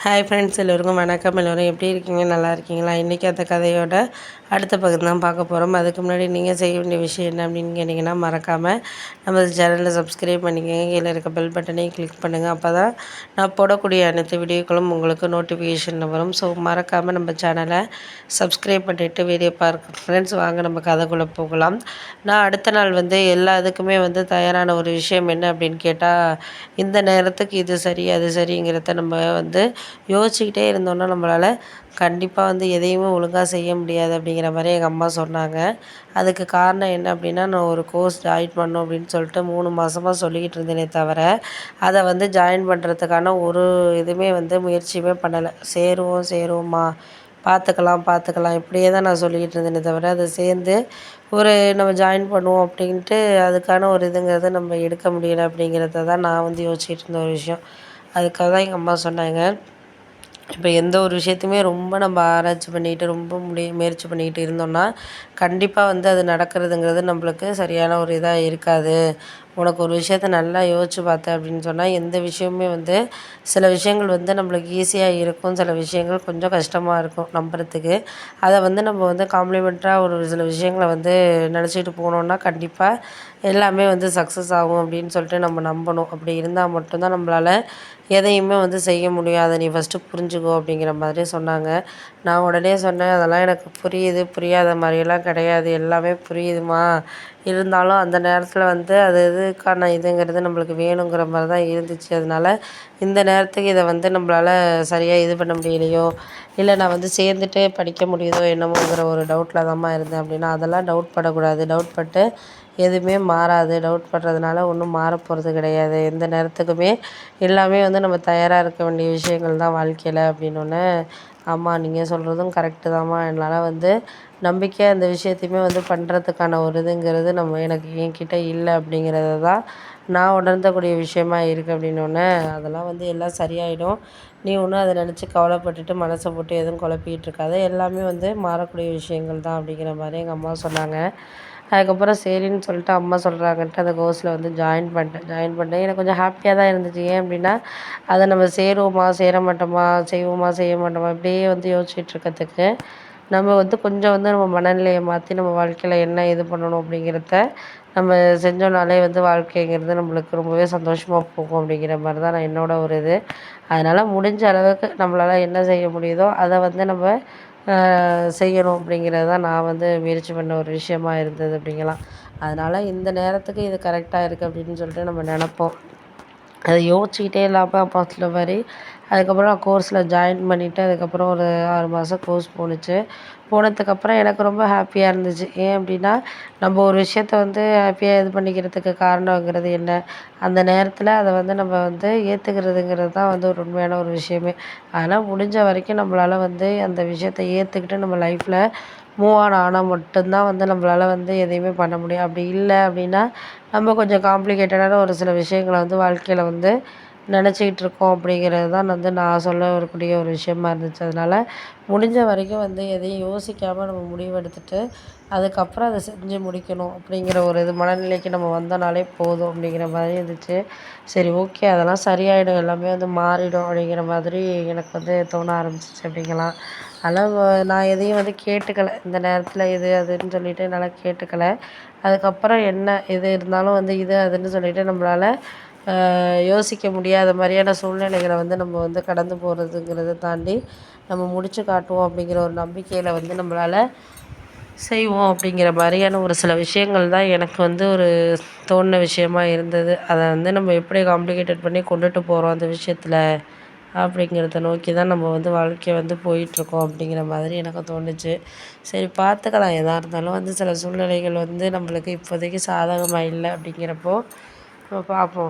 Hi friends, எல்லோருக்கும் வணக்கம். எல்லோரும் எப்படி இருக்கீங்க? நல்லா இருக்கீங்களா? இன்றைக்கி அந்த கதையோட அடுத்த பகுதி தான் பார்க்க போகிறோம். அதுக்கு முன்னாடி நீங்கள் செய்ய வேண்டிய விஷயம் என்ன அப்படின்னு கேட்டிங்கன்னா, மறக்காமல் நம்ம சேனலில் சப்ஸ்கிரைப் பண்ணிக்கோங்க. கீழே இருக்க பெல் பட்டனையும் கிளிக் பண்ணுங்கள். அப்போ தான் நான் போடக்கூடிய அனைத்து வீடியோக்களும் உங்களுக்கு நோட்டிஃபிகேஷனில் வரும். ஸோ மறக்காமல் நம்ம சேனலை சப்ஸ்கிரைப் பண்ணிவிட்டு வீடியோ பார்க்க ஃப்ரெண்ட்ஸ். வாங்க நம்ம கதைக்குள்ளே போகலாம். நான் அடுத்த நாள் எல்லா இதுக்குமே தயாரான ஒரு விஷயம் என்ன அப்படின்னு கேட்டால், இந்த நேரத்துக்கு இது சரி அது சரிங்கிறத நம்ம யோசிச்சுக்கிட்டே இருந்தோன்னா நம்மளால் கண்டிப்பாக எதையுமே ஒழுங்காக செய்ய முடியாது அப்படிங்கிற மாதிரி எங்கள் அம்மா சொன்னாங்க. அதுக்கு காரணம் என்ன அப்படின்னா, நான் ஒரு கோர்ஸ் ஜாயின் பண்ணணும் அப்படின்னு சொல்லிட்டு 3 மாதமாக சொல்லிக்கிட்டு இருந்தேனே தவிர, அதை ஜாயின் பண்ணுறதுக்கான ஒரு இதுவுமே முயற்சியுமே பண்ணலை. சேருவோம்மா, பார்த்துக்கலாம் இப்படியே தான் நான் சொல்லிக்கிட்டு இருந்தேனே தவிர, அதை சேர்ந்து ஒரு நம்ம ஜாயின் பண்ணுவோம் அப்படின்ட்டு அதுக்கான ஒரு இதுங்கிறத நம்ம எடுக்க முடியலை அப்படிங்கிறத தான் நான் யோசிச்சுட்டு இருந்த ஒரு விஷயம். அதுக்காக தான் எங்கள் அம்மா சொன்னாங்க, இப்போ எந்த ஒரு விஷயத்தையுமே ரொம்ப நம்ம ஆராய்ச்சி பண்ணிக்கிட்டு ரொம்ப முயற்சி பண்ணிக்கிட்டு இருந்தோம்னா கண்டிப்பாக அது நடக்கிறதுங்கிறது நம்மளுக்கு சரியான ஒரு இதாக இருக்காது. உனக்கு ஒரு விஷயத்த நல்லா யோசித்து பார்த்தேன் அப்படின்னு சொன்னால், எந்த விஷயமுமே சில விஷயங்கள் நம்மளுக்கு ஈஸியாக இருக்கும், சில விஷயங்கள் கொஞ்சம் கஷ்டமாக இருக்கும் நம்புறதுக்கு. அதை நம்ம காம்ப்ளிமெண்ட்டாக ஒரு சில விஷயங்களை நினச்சிட்டு போனோம்னா கண்டிப்பாக எல்லாமே சக்ஸஸ் ஆகும் அப்படின்னு சொல்லிட்டு நம்ம நம்பணும். அப்படி இருந்தால் மட்டும்தான் நம்மளால் எதையுமே செய்ய முடியும். அதை நீ ஃபஸ்ட்டு புரிஞ்சுக்கோ அப்படிங்கிற மாதிரி சொன்னாங்க. நான் உடனே சொன்னேன், அதெல்லாம் எனக்கு புரியுது, புரியாத மாதிரியெல்லாம் கிடையாது, எல்லாமே புரியுதுமா. இருந்தாலும் அந்த நேரத்தில் அது இதுக்கான இதுங்கிறது நம்மளுக்கு வேணுங்கிற மாதிரி தான் இருந்துச்சு. அதனால இந்த நேரத்துக்கு இதை நம்மளால் சரியாக இது பண்ண முடியலையோ, இல்லை நான் சேர்ந்துட்டு படிக்க முடியுதோ என்னமோங்கிற ஒரு டவுட்டில் தான்மா இருந்தேன் அப்படின்னா, அதெல்லாம் டவுட் படக்கூடாது. டவுட் பட்டு எதுவுமே மாறாது. டவுட் படுறதுனால ஒன்றும் மாறப்போகிறது கிடையாது. எந்த நேரத்துக்குமே எல்லாமே நம்ம தயாராக இருக்க வேண்டிய விஷயங்கள் தான் வாழ்க்கையில் அப்படின்னோடனே, ஆமாம் நீங்கள் சொல்கிறதும் கரெக்டு தான்மா. என்னால் நம்பிக்கையாக அந்த விஷயத்தையுமே பண்ணுறதுக்கான ஒரு இதுங்கிறது எனக்கு என்கிட்ட இல்லை அப்படிங்கிறத தான் நான் உணர்ந்தக்கூடிய விஷயமா இருக்குது அப்படின்னோடனே, அதெல்லாம் எல்லாம் சரியாயிடும். நீ ஒன்றும் அதை நினச்சி கவலைப்பட்டுட்டு மனசை போட்டு எதுவும் குழப்பிக்கிட்டு இருக்காத. எல்லாமே மாறக்கூடிய விஷயங்கள் தான் அப்படிங்கிற மாதிரி எங்கள் அம்மா சொன்னாங்க. அதுக்கப்புறம் சரின்னு சொல்லிட்டு அம்மா சொல்கிறாங்கன்ட்டு அந்த கோர்ஸில் ஜாயின் பண்ணிட்டேன். எனக்கு கொஞ்சம் ஹாப்பியாக தான் இருந்துச்சு. ஏன் அப்படின்னா, அதை நம்ம சேருவோமா, சேர மாட்டோமா, செய்வோமா, செய்ய மாட்டோமா இப்படியே யோசிச்சுட்டு இருக்கிறதுக்கு, நம்ம கொஞ்சம் நம்ம மனநிலையை மாற்றி நம்ம வாழ்க்கையில் என்ன இது பண்ணணும் அப்படிங்கிறத நம்ம செஞ்சோம்னாலே வாழ்க்கைங்கிறது நம்மளுக்கு ரொம்பவே சந்தோஷமாக போகும் அப்படிங்கிற மாதிரி தான் நான் என்னோட ஒரு இது. அதனால் முடிஞ்ச அளவுக்கு நம்மளால் என்ன செய்ய முடியுதோ அதை நம்ம செய்யணும் அப்படிங்கிறது தான் நான் முயற்சி பண்ண ஒரு விஷயமா இருந்தது அப்படிங்கலாம். அதனால் இந்த நேரத்துக்கு இது கரெக்டாக இருக்குது அப்படின்னு சொல்லிட்டு நம்ம நினப்போம். அதை யோசிச்சுக்கிட்டே இல்லாமல் அப்பா சொன்ன மாதிரி அதுக்கப்புறம் நான் கோர்ஸில் ஜாயின் பண்ணிவிட்டு அதுக்கப்புறம் ஒரு 6 மாதம் கோர்ஸ் போணுச்சு. போனதுக்கப்புறம் எனக்கு ரொம்ப ஹாப்பியாக இருந்துச்சு. ஏன் அப்படின்னா, நம்ம ஒரு விஷயத்த ஹாப்பியாக இது பண்ணிக்கிறதுக்கு காரணங்கிறது என்ன, அந்த நேரத்தில் அதை நம்ம ஏற்றுக்கிறதுங்கிறது தான் ஒரு உண்மையான ஒரு விஷயமே. அதனால் முடிஞ்ச வரைக்கும் நம்மளால் அந்த விஷயத்த ஏற்றுக்கிட்டு நம்ம லைஃப்பில் மூவ் ஆன் ஆனால் மட்டும்தான் நம்மளால் எதையுமே பண்ண முடியும். அப்படி இல்லை அப்படின்னா, நம்ம கொஞ்சம் காம்ப்ளிகேட்டடான ஒரு சில விஷயங்கள வாழ்க்கையில் நினச்சிக்கிட்டு இருக்கோம் அப்படிங்கிறது தான் நான் சொல்ல வரக்கூடிய ஒரு விஷயமா இருந்துச்சு. அதனால் முடிஞ்ச வரைக்கும் எதையும் யோசிக்காமல் நம்ம முடிவெடுத்துட்டு, அதுக்கப்புறம் அதை செஞ்சு முடிக்கணும் அப்படிங்கிற ஒரு இது மனநிலைக்கு நம்ம வந்தோனாலே போதும் அப்படிங்கிற மாதிரி இருந்துச்சு. சரி, ஓகே, அதெல்லாம் சரியாயிடும், எல்லாமே மாறிடும் அப்படிங்கிற மாதிரி எனக்கு தோண ஆரம்பிச்சிச்சு அப்படிங்கலாம். அதனால் நான் எதையும் கேட்டுக்கல. இந்த நேரத்தில் இது அதுன்னு சொல்லிட்டு என்னால் கேட்டுக்கல. அதுக்கப்புறம் என்ன எது இருந்தாலும் இது அதுன்னு சொல்லிட்டு நம்மளால் யோசிக்க முடியாத மாதிரியான சூழ்நிலைகளை நம்ம கடந்து போகிறதுங்கிறத தாண்டி நம்ம முடிச்சு காட்டுவோம் அப்படிங்கிற ஒரு நம்பிக்கையில் நம்மளால் செய்வோம் அப்படிங்கிற மாதிரியான ஒரு சில விஷயங்கள் தான் எனக்கு ஒரு தோணின விஷயமா இருந்தது. அதை நம்ம எப்படி காம்ப்ளிகேட்டட் பண்ணி கொண்டுட்டு போகிறோம் அந்த விஷயத்தில் அப்படிங்கிறத நோக்கி தான் நம்ம வாழ்க்கை போயிட்டுருக்கோம் அப்படிங்கிற மாதிரி எனக்கு தோணுச்சு. சரி, பார்த்துக்கலாம். எதாக இருந்தாலும் சில சூழ்நிலைகள் நம்மளுக்கு இப்போதைக்கு சாதகமாக இல்லை அப்படிங்கிறப்போ நம்ம பார்ப்போம்.